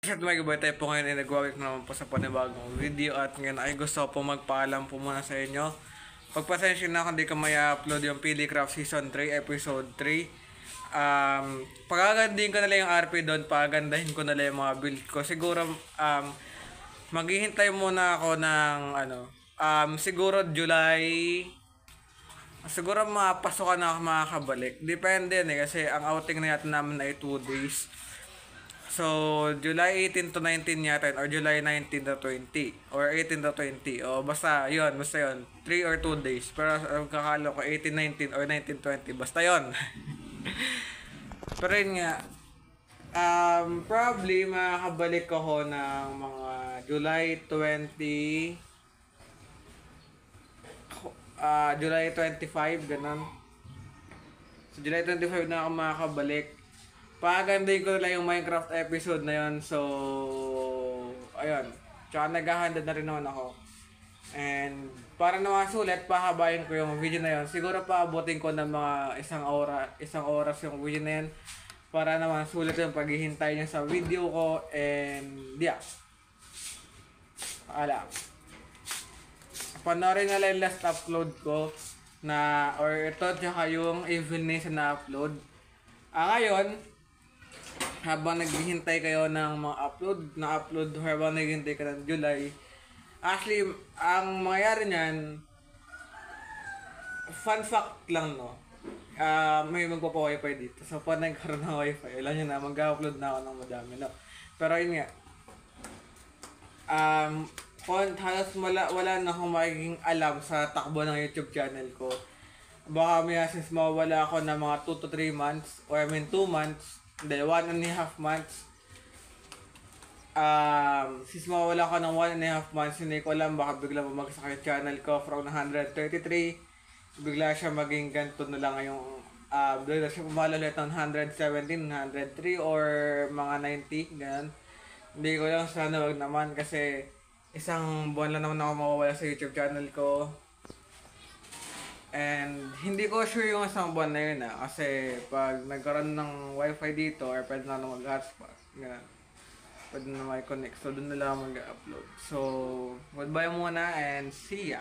At may gabay tayo po ngayon ay nagwawik naman po sa panibagong video at ngayon ay gusto po magpaalam po muna sa inyo. Pagpasensya na kung di ka may upload yung PD Craft Season 3 Episode 3. Pagagandahin ko na lang yung RP doon, pagandahin ko na lang yung mga build ko. Siguro maghihintay muna ako ng siguro July. Siguro mapasukan na ako makakabalik. Depende kasi ang outing na natin namin ay 2 days. So, July 18 to 19 yata or July 19 to 20 or 18 to 20. O basta yun. 3 or 2 days. Pero kakalo ko 18, 19 or 19, 20. Basta yun. Pero yun nga, probably makakabalik ako ng mga July 20, July 25, ganun. So, July 25 na ako makakabalik. Pagandahin ko lang yung Minecraft episode na yun. So, ayun. Tsaka naghahanda na rin naman ako. And, para naman sulit, pahabayin ko yung video na yun. Siguro paabutin ko ng mga isang oras yung video na yun. Para naman sulit yung paghihintay niya sa video ko. And, yeah. Alam. Panoorin na lang yung last upload ko. Or ito, tsaka yung evening na upload. Ngayon, habang naghihintay kayo ng mga upload habang naghihintay ka ng July. Actually, ang mangyayari niyan, fun fact lang, no? May magpapa-wifi dito. So, pag nagkaroon ng wifi, alam nyo na, mag-upload na ako ng madami, no? Pero yun nga, halos wala na akong magiging alam sa takbo ng YouTube channel ko. Baka may since mawala ako ng mga 2 to 3 months, or 2 months, hindi, 1.5 months. Since mawala ko ng 1.5 months, hindi ko alam, baka bigla bumagsak yung channel ko from 133. Bigla siya maging ganito na lang ngayong, bigla siya pumalulit ng 117, 103, or mga 90, ganun. Hindi ko lang, sana wag naman kasi isang buwan lang naman ako mawawala sa YouTube channel ko. And hindi ko sure yung isang buwan na yun kasi pag nagkaroon ng wifi dito or pwede na mag-hotspot, ganun, pwede na mag-connect, so doon na lang mag-upload. So, goodbye muna and see ya!